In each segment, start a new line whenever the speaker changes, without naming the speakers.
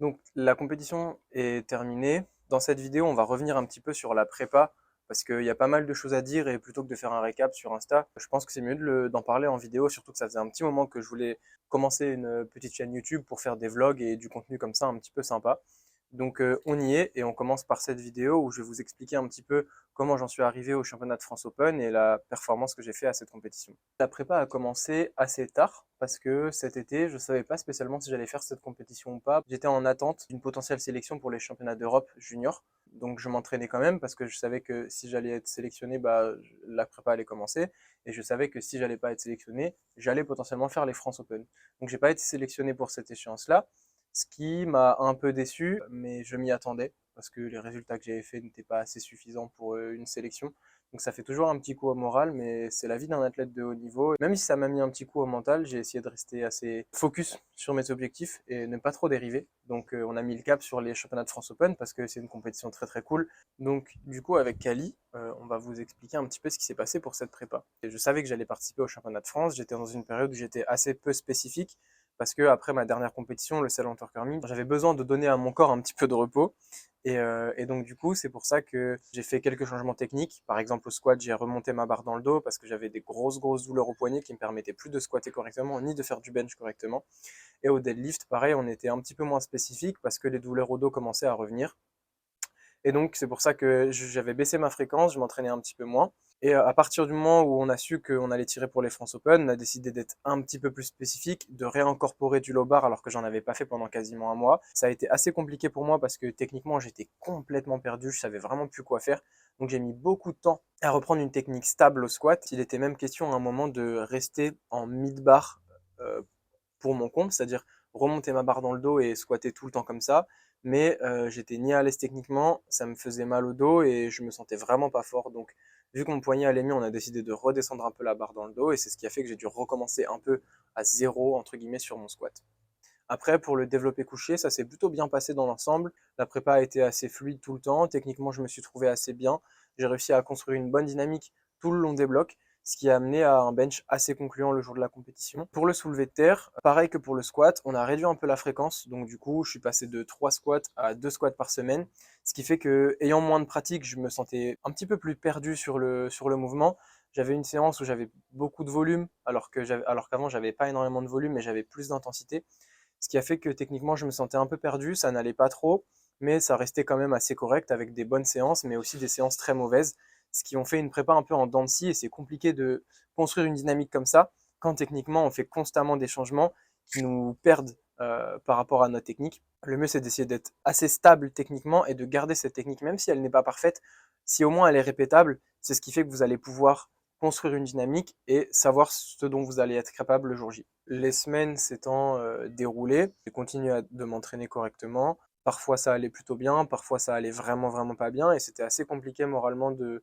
Donc la compétition est terminée. Dans cette vidéo, on va revenir un petit peu sur la prépa parce qu'il y a pas mal de choses à dire et plutôt que de faire un récap sur Insta, je pense que c'est mieux d'en parler en vidéo, surtout que ça faisait un petit moment que je voulais commencer une petite chaîne YouTube pour faire des vlogs et du contenu comme ça un petit peu sympa. Donc on y est et on commence par cette vidéo où je vais vous expliquer un petit peu comment j'en suis arrivé au championnat de France Open et la performance que j'ai fait à cette compétition. La prépa a commencé assez tard parce que cet été, je ne savais pas spécialement si j'allais faire cette compétition ou pas. J'étais en attente d'une potentielle sélection pour les championnats d'Europe junior. Donc je m'entraînais quand même parce que je savais que si j'allais être sélectionné, la prépa allait commencer. Et je savais que si j'allais pas être sélectionné, j'allais potentiellement faire les France Open. Donc j'ai pas été sélectionné pour cette échéance-là, ce qui m'a un peu déçu, mais je m'y attendais parce que les résultats que j'avais faits n'étaient pas assez suffisants pour une sélection. Donc ça fait toujours un petit coup au moral, mais c'est la vie d'un athlète de haut niveau. Même si ça m'a mis un petit coup au mental, j'ai essayé de rester assez focus sur mes objectifs et ne pas trop dériver. Donc on a mis le cap sur les championnats de France Open parce que c'est une compétition très très cool. Donc du coup avec Kali, on va vous expliquer un petit peu ce qui s'est passé pour cette prépa. Et je savais que j'allais participer au championnat de France, j'étais dans une période où j'étais assez peu spécifique parce que après ma dernière compétition, le Salon Curling, j'avais besoin de donner à mon corps un petit peu de repos. Et donc du coup, c'est pour ça que j'ai fait quelques changements techniques. Par exemple, au squat, j'ai remonté ma barre dans le dos parce que j'avais des grosses douleurs au poignet qui me permettaient plus de squatter correctement ni de faire du bench correctement. Et au deadlift, pareil, on était un petit peu moins spécifique parce que les douleurs au dos commençaient à revenir. Et donc, c'est pour ça que j'avais baissé ma fréquence, je m'entraînais un petit peu moins. Et à partir du moment où on a su qu'on allait tirer pour les France Open, on a décidé d'être un petit peu plus spécifique, de réincorporer du low bar alors que j'en avais pas fait pendant quasiment un mois. Ça a été assez compliqué pour moi parce que techniquement j'étais complètement perdu, je savais vraiment plus quoi faire. Donc j'ai mis beaucoup de temps à reprendre une technique stable au squat. Il était même question à un moment de rester en mid-bar euh, pour mon compte, c'est-à-dire remonter ma barre dans le dos et squatter tout le temps comme ça. Mais j'étais ni à l'aise techniquement, ça me faisait mal au dos et je me sentais vraiment pas fort. Donc, vu que mon poignet allait mieux, on a décidé de redescendre un peu la barre dans le dos et c'est ce qui a fait que j'ai dû recommencer un peu à zéro, entre guillemets, sur mon squat. Après, pour le développé couché, ça s'est plutôt bien passé dans l'ensemble. La prépa a été assez fluide tout le temps. Techniquement, je me suis trouvé assez bien. J'ai réussi à construire une bonne dynamique tout le long des blocs, ce qui a amené à un bench assez concluant le jour de la compétition. Pour le soulevé de terre, pareil que pour le squat, on a réduit un peu la fréquence. Donc du coup, je suis passé de 3 squats à 2 squats par semaine, ce qui fait que, ayant moins de pratique, je me sentais un petit peu plus perdu sur le mouvement. J'avais une séance où j'avais beaucoup de volume, alors qu'avant j'avais pas énormément de volume, mais j'avais plus d'intensité. Ce qui a fait que techniquement, je me sentais un peu perdu, ça n'allait pas trop, mais ça restait quand même assez correct avec des bonnes séances, mais aussi des séances très mauvaises, ce qui ont fait une prépa un peu en dents de scie, et c'est compliqué de construire une dynamique comme ça quand techniquement on fait constamment des changements qui nous perdent par rapport à notre technique. Le mieux, c'est d'essayer d'être assez stable techniquement et de garder cette technique, même si elle n'est pas parfaite, si au moins elle est répétable, c'est ce qui fait que vous allez pouvoir construire une dynamique et savoir ce dont vous allez être capable le jour J. Les semaines s'étant déroulées, j'ai continué de m'entraîner correctement. Parfois ça allait plutôt bien, parfois ça allait vraiment pas bien et c'était assez compliqué moralement de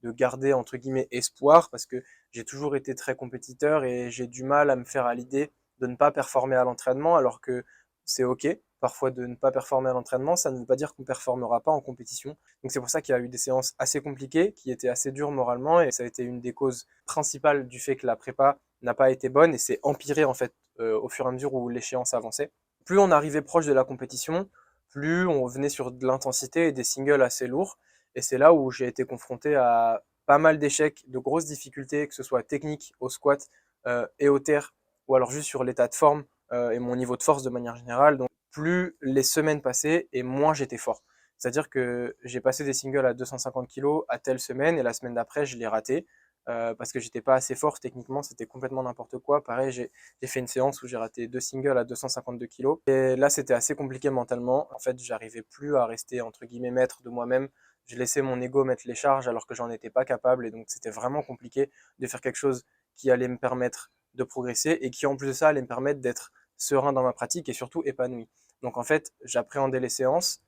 garder entre guillemets espoir parce que j'ai toujours été très compétiteur et j'ai du mal à me faire à l'idée de ne pas performer à l'entraînement alors que c'est ok. Parfois de ne pas performer à l'entraînement, ça ne veut pas dire qu'on ne performera pas en compétition. Donc c'est pour ça qu'il y a eu des séances assez compliquées, qui étaient assez dures moralement, et ça a été une des causes principales du fait que la prépa n'a pas été bonne, et c'est empiré en fait au fur et à mesure où l'échéance avançait. Plus on arrivait proche de la compétition, plus on venait sur de l'intensité et des singles assez lourds, et c'est là où j'ai été confronté à pas mal d'échecs, de grosses difficultés, que ce soit technique au squat et au terre, ou alors juste sur l'état de forme et mon niveau de force de manière générale. Donc plus les semaines passaient et moins j'étais fort. C'est-à-dire que j'ai passé des singles à 250 kg à telle semaine et la semaine d'après, je l'ai raté parce que j'étais pas assez fort techniquement, c'était complètement n'importe quoi. Pareil, j'ai fait une séance où j'ai raté deux singles à 252 kg et là, c'était assez compliqué mentalement. En fait, j'arrivais plus à rester entre guillemets maître de moi-même. Je laissais mon ego mettre les charges alors que j'en étais pas capable et donc c'était vraiment compliqué de faire quelque chose qui allait me permettre de progresser et qui en plus de ça allait me permettre d'être serein dans ma pratique et surtout épanoui. Donc en fait, j'appréhendais les séances,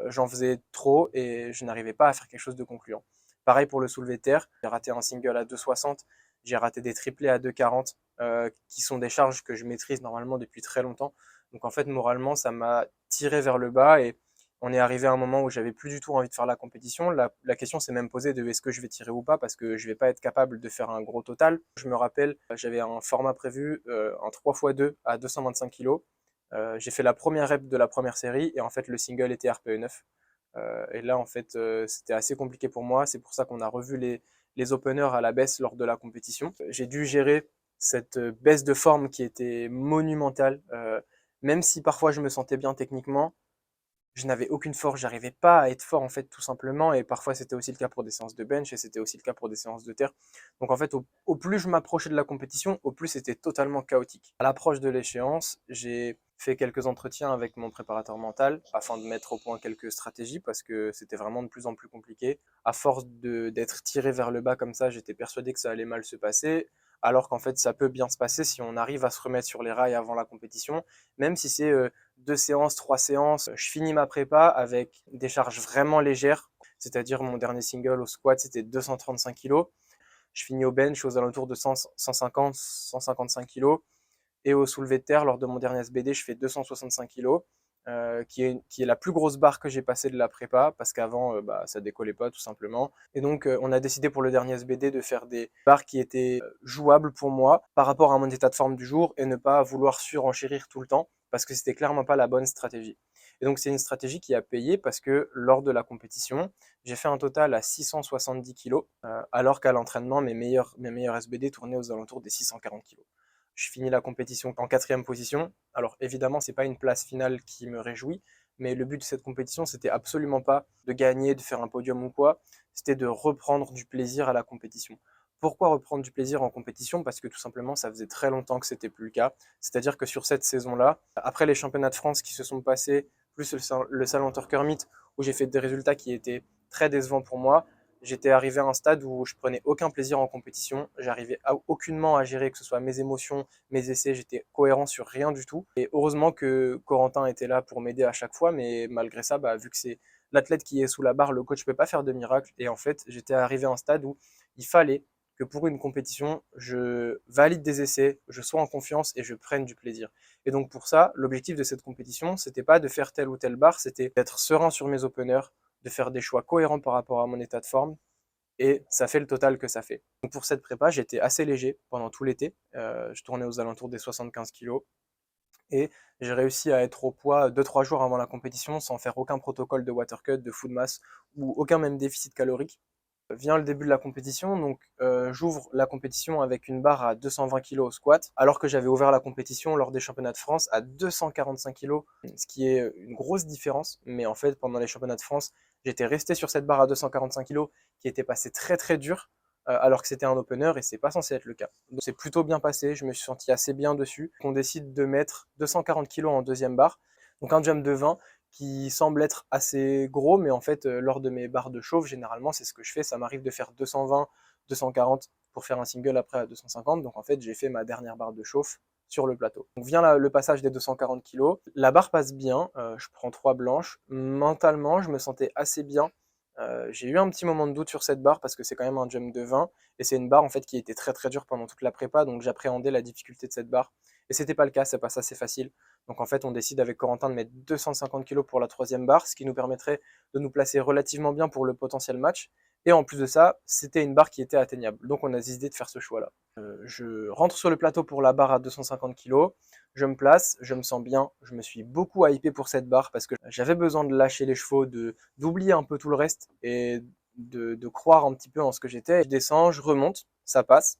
j'en faisais trop et je n'arrivais pas à faire quelque chose de concluant. Pareil pour le soulevé de terre, j'ai raté un single à 2,60, j'ai raté des triplés à 2,40, qui sont des charges que je maîtrise normalement depuis très longtemps. Donc en fait, moralement, ça m'a tiré vers le bas et on est arrivé à un moment où j'avais plus du tout envie de faire la compétition. La question s'est même posée de est-ce que je vais tirer ou pas parce que je vais pas être capable de faire un gros total. Je me rappelle, j'avais un format prévu, en 3x2 à 225 kg. J'ai fait la première rep de la première série et en fait le single était RPE 9. Et là en fait c'était assez compliqué pour moi, c'est pour ça qu'on a revu les openers à la baisse lors de la compétition. J'ai dû gérer cette baisse de forme qui était monumentale, même si parfois je me sentais bien techniquement, je n'avais aucune force, j'arrivais pas à être fort en fait tout simplement, et parfois c'était aussi le cas pour des séances de bench et c'était aussi le cas pour des séances de terre. Donc en fait au plus je m'approchais de la compétition, au plus c'était totalement chaotique. À l'approche de l'échéance, j'ai fait quelques entretiens avec mon préparateur mental afin de mettre au point quelques stratégies parce que c'était vraiment de plus en plus compliqué. À force d'être tiré vers le bas comme ça, j'étais persuadé que ça allait mal se passer, alors qu'en fait ça peut bien se passer si on arrive à se remettre sur les rails avant la compétition, même si c'est 2 séances, 3 séances. Je finis ma prépa avec des charges vraiment légères, c'est-à-dire mon dernier single au squat c'était 235 kg. Je finis au bench aux alentours de 150, 155 kg. Et au soulevé de terre, lors de mon dernier SBD, je fais 265 kg, qui est la plus grosse barre que j'ai passée de la prépa, parce qu'avant, ça décollait pas tout simplement. Et donc, on a décidé pour le dernier SBD de faire des barres qui étaient jouables pour moi par rapport à mon état de forme du jour et ne pas vouloir surenchérir tout le temps, parce que c'était clairement pas la bonne stratégie. Et donc, c'est une stratégie qui a payé parce que lors de la compétition, j'ai fait un total à 670 kg, alors qu'à l'entraînement, mes meilleurs SBD tournaient aux alentours des 640 kg. Je finis la compétition en 4e position. Alors évidemment, c'est pas une place finale qui me réjouit, mais le but de cette compétition, c'était absolument pas de gagner, de faire un podium ou quoi, c'était de reprendre du plaisir à la compétition. Pourquoi reprendre du plaisir en compétition? Parce que tout simplement, ça faisait très longtemps que c'était plus le cas. C'est-à-dire que sur cette saison-là, après les championnats de France qui se sont passés, plus le Salon Turker Meet, où j'ai fait des résultats qui étaient très décevants pour moi, j'étais arrivé à un stade où je prenais aucun plaisir en compétition, j'arrivais aucunement à gérer que ce soit mes émotions, mes essais, j'étais cohérent sur rien du tout. Et heureusement que Corentin était là pour m'aider à chaque fois, mais malgré ça, vu que c'est l'athlète qui est sous la barre, le coach ne peut pas faire de miracle. Et en fait, j'étais arrivé à un stade où il fallait que pour une compétition, je valide des essais, je sois en confiance et je prenne du plaisir. Et donc pour ça, l'objectif de cette compétition, c'était pas de faire telle ou telle barre, c'était d'être serein sur mes openers, de faire des choix cohérents par rapport à mon état de forme, et ça fait le total que ça fait. Donc pour cette prépa, j'étais assez léger pendant tout l'été, je tournais aux alentours des 75 kilos, et j'ai réussi à être au poids 2-3 jours avant la compétition sans faire aucun protocole de water cut, de food mass ou aucun même déficit calorique. Vient le début de la compétition, donc j'ouvre la compétition avec une barre à 220 kg au squat, alors que j'avais ouvert la compétition lors des championnats de France à 245 kg, ce qui est une grosse différence. Mais en fait, pendant les championnats de France, j'étais resté sur cette barre à 245 kg qui était passée très très dur, alors que c'était un opener et c'est pas censé être le cas. Donc c'est plutôt bien passé, je me suis senti assez bien dessus. On décide de mettre 240 kg en deuxième barre, donc un jump de 20 qui semble être assez gros, mais en fait, lors de mes barres de chauffe, généralement, c'est ce que je fais. Ça m'arrive de faire 220, 240 pour faire un single après à 250. Donc en fait, j'ai fait ma dernière barre de chauffe sur le plateau. Donc vient le passage des 240 kg. La barre passe bien, je prends 3 blanches. Mentalement, je me sentais assez bien. J'ai eu un petit moment de doute sur cette barre parce que c'est quand même un jump de 20 et c'est une barre en fait qui était très très dure pendant toute la prépa, donc j'appréhendais la difficulté de cette barre et c'était pas le cas, ça passe assez facile. Donc en fait on décide avec Corentin de mettre 250 kg pour la troisième barre, ce qui nous permettrait de nous placer relativement bien pour le potentiel match, et en plus de ça c'était une barre qui était atteignable, donc on a décidé de faire ce choix là. Je rentre sur le plateau pour la barre à 250 kg, je me place, je me sens bien, je me suis beaucoup hypé pour cette barre parce que j'avais besoin de lâcher les chevaux, d'oublier un peu tout le reste et de croire un petit peu en ce que j'étais. Je descends, je remonte, ça passe.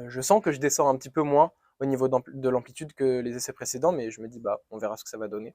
Je sens que je descends un petit peu moins au niveau de l'amplitude que les essais précédents, mais je me dis, on verra ce que ça va donner.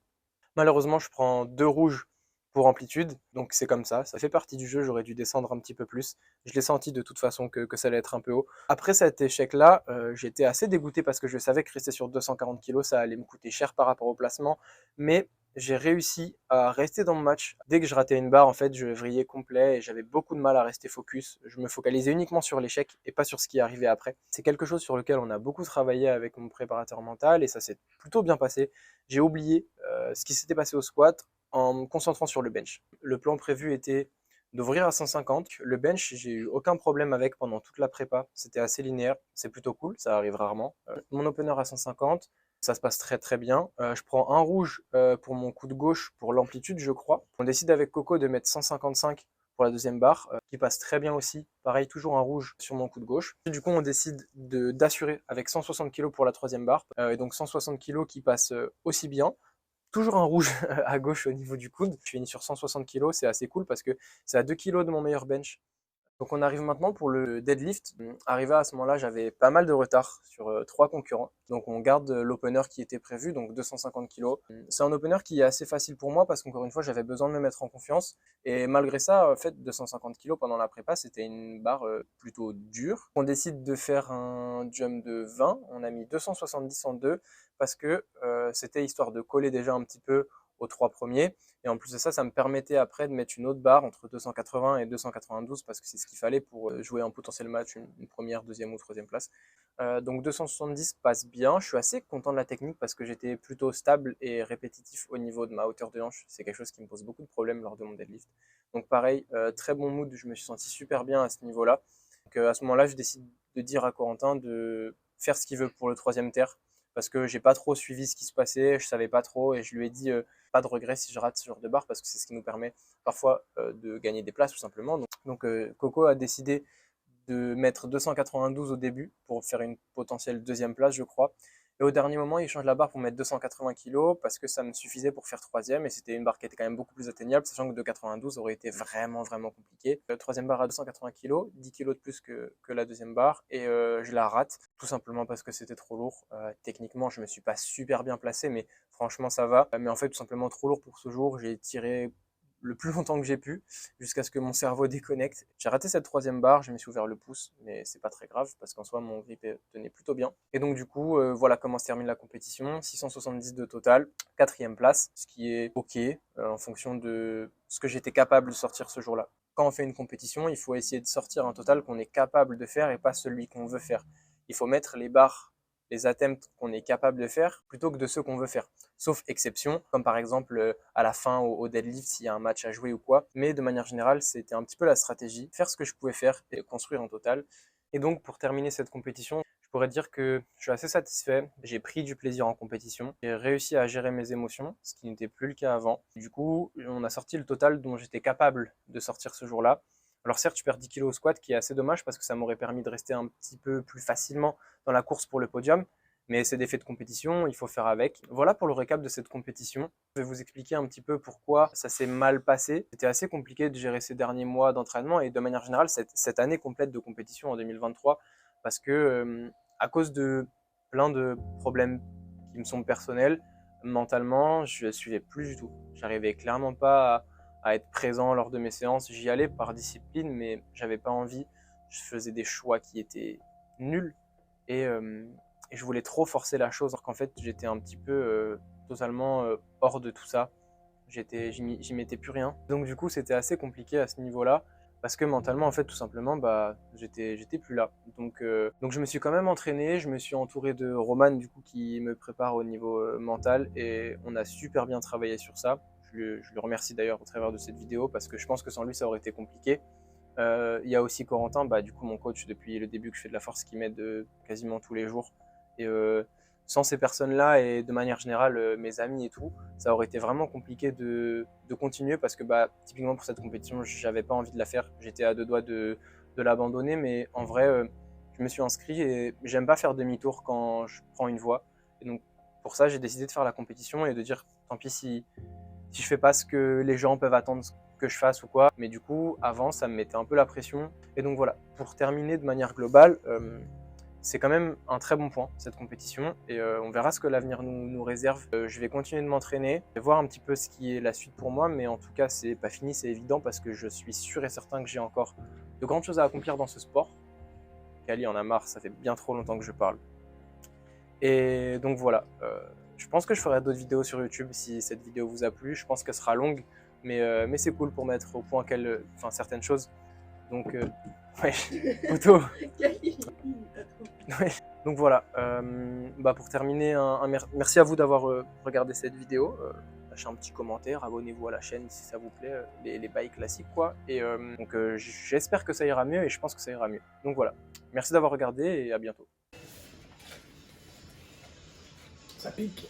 Malheureusement, je prends 2 rouges pour amplitude, donc c'est comme ça fait partie du jeu, j'aurais dû descendre un petit peu plus. Je l'ai senti de toute façon que ça allait être un peu haut. Après cet échec-là, j'étais assez dégoûté parce que je savais que rester sur 240 kg, ça allait me coûter cher par rapport au placement, mais j'ai réussi à rester dans le match. Dès que je ratais une barre, en fait, je vrillais complet et j'avais beaucoup de mal à rester focus. Je me focalisais uniquement sur l'échec et pas sur ce qui arrivait après. C'est quelque chose sur lequel on a beaucoup travaillé avec mon préparateur mental et ça s'est plutôt bien passé. J'ai oublié ce qui s'était passé au squat en me concentrant sur le bench. Le plan prévu était d'ouvrir à 150. Le bench, j'ai eu aucun problème avec pendant toute la prépa. C'était assez linéaire, c'est plutôt cool, ça arrive rarement. Mon opener à 150, ça se passe très très bien. Je prends un rouge pour mon coup de gauche pour l'amplitude, je crois. On décide avec Coco de mettre 155 pour la deuxième barre, qui passe très bien aussi. Pareil, toujours un rouge sur mon coude gauche. Et du coup, on décide d'assurer avec 160 kg pour la troisième barre, et donc 160 kg qui passe aussi bien. Toujours un rouge à gauche au niveau du coude. Je finis sur 160 kg, c'est assez cool parce que c'est à 2 kg de mon meilleur bench. Donc on arrive maintenant pour le deadlift. Arrivé à ce moment-là, j'avais pas mal de retard sur 3 concurrents. Donc on garde l'opener qui était prévu, donc 250 kg. C'est un opener qui est assez facile pour moi parce qu'encore une fois, j'avais besoin de me mettre en confiance. Et malgré ça, en fait, 250 kg pendant la prépa, c'était une barre plutôt dure. On décide de faire un jump de 20. On a mis 270 en 2 parce que c'était histoire de coller déjà un petit peu aux 3 premiers. Et en plus de ça, ça me permettait après de mettre une autre barre entre 280 et 292 parce que c'est ce qu'il fallait pour jouer un potentiel match, une première, deuxième ou troisième place. Donc 270 passe bien. Je suis assez content de la technique parce que j'étais plutôt stable et répétitif au niveau de ma hauteur de hanche. C'est quelque chose qui me pose beaucoup de problèmes lors de mon deadlift. Donc pareil, très bon mood, je me suis senti super bien à ce niveau-là. Donc à ce moment-là, je décide de dire à Corentin de faire ce qu'il veut pour le troisième terre parce que j'ai pas trop suivi ce qui se passait, je savais pas trop et je lui ai dit pas de regret si je rate ce genre de barre parce que c'est ce qui nous permet parfois de gagner des places tout simplement. Donc Coco a décidé de mettre 292 au début pour faire une potentielle deuxième place, je crois. Et au dernier moment, il change la barre pour mettre 280 kg parce que ça me suffisait pour faire troisième et c'était une barre qui était quand même beaucoup plus atteignable, sachant que 292 aurait été vraiment compliqué. Troisième barre à 280 kg, 10 kg de plus que la deuxième barre et je la rate tout simplement parce que c'était trop lourd. Techniquement, je me suis pas super bien placé, mais franchement ça va. Mais en fait, tout simplement trop lourd pour ce jour. J'ai tiré le plus longtemps que j'ai pu, jusqu'à ce que mon cerveau déconnecte. J'ai raté cette troisième barre, je me suis ouvert le pouce, mais c'est pas très grave, parce qu'en soi, mon grip tenait plutôt bien. Et donc, du coup, voilà comment se termine la compétition. 670 de total, quatrième place, ce qui est OK, en fonction de ce que j'étais capable de sortir ce jour-là. Quand on fait une compétition, il faut essayer de sortir un total qu'on est capable de faire et pas celui qu'on veut faire. Il faut mettre les barres, les attempts qu'on est capable de faire, plutôt que de ceux qu'on veut faire. Sauf exception, comme par exemple à la fin au deadlift s'il y a un match à jouer ou quoi. Mais de manière générale, c'était un petit peu la stratégie, faire ce que je pouvais faire et construire un total. Et donc pour terminer cette compétition, je pourrais dire que je suis assez satisfait, j'ai pris du plaisir en compétition, j'ai réussi à gérer mes émotions, ce qui n'était plus le cas avant. Du coup, on a sorti le total dont j'étais capable de sortir ce jour-là. Alors certes, je perds 10 kg au squat, qui est assez dommage parce que ça m'aurait permis de rester un petit peu plus facilement dans la course pour le podium. Mais c'est des faits de compétition, il faut faire avec. Voilà pour le récap de cette compétition. Je vais vous expliquer un petit peu pourquoi ça s'est mal passé. C'était assez compliqué de gérer ces derniers mois d'entraînement et de manière générale cette année complète de compétition en 2023 parce que à cause de plein de problèmes qui me sont personnels, mentalement, je ne suivais plus du tout. J'arrivais clairement pas à être présent lors de mes séances. J'y allais par discipline, mais j'avais pas envie. Je faisais des choix qui étaient nuls et je voulais trop forcer la chose, alors qu'en fait j'étais un petit peu totalement hors de tout ça. J'y mettais plus rien. Donc du coup c'était assez compliqué à ce niveau-là parce que mentalement en fait tout simplement j'étais plus là. Donc je me suis quand même entraîné, je me suis entouré de Roman du coup qui me prépare au niveau mental et on a super bien travaillé sur ça. Je le remercie d'ailleurs au travers de cette vidéo parce que je pense que sans lui ça aurait été compliqué. Il y a aussi Corentin, du coup mon coach depuis le début que je fais de la force qui m'aide quasiment tous les jours. Et sans ces personnes-là et de manière générale mes amis et tout, ça aurait été vraiment compliqué de continuer parce que typiquement pour cette compétition, j'avais pas envie de la faire. J'étais à deux doigts de l'abandonner, mais en vrai, je me suis inscrit et j'aime pas faire demi-tour quand je prends une voie. Et donc pour ça, j'ai décidé de faire la compétition et de dire tant pis si je fais pas ce que les gens peuvent attendre que je fasse ou quoi. Mais du coup, avant, ça me mettait un peu la pression. Et donc voilà, pour terminer de manière globale, c'est quand même un très bon point, cette compétition. Et on verra ce que l'avenir nous réserve. Je vais continuer de m'entraîner et voir un petit peu ce qui est la suite pour moi. Mais en tout cas, c'est pas fini, c'est évident parce que je suis sûr et certain que j'ai encore de grandes choses à accomplir dans ce sport. Kali en a marre, ça fait bien trop longtemps que je parle. Et donc voilà, je pense que je ferai d'autres vidéos sur YouTube si cette vidéo vous a plu. Je pense qu'elle sera longue, mais c'est cool pour mettre au point certaines choses. Donc, ouais, photo. Ouais. Donc voilà, pour terminer, merci à vous d'avoir regardé cette vidéo. Lâchez un petit commentaire, abonnez-vous à la chaîne si ça vous plaît, les bails classiques quoi. Et j'espère que ça ira mieux et je pense que ça ira mieux. Donc voilà, merci d'avoir regardé et à bientôt.
Ça pique.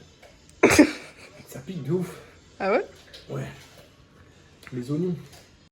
Ça pique de ouf.
Ah ouais?
Ouais. Les oignons.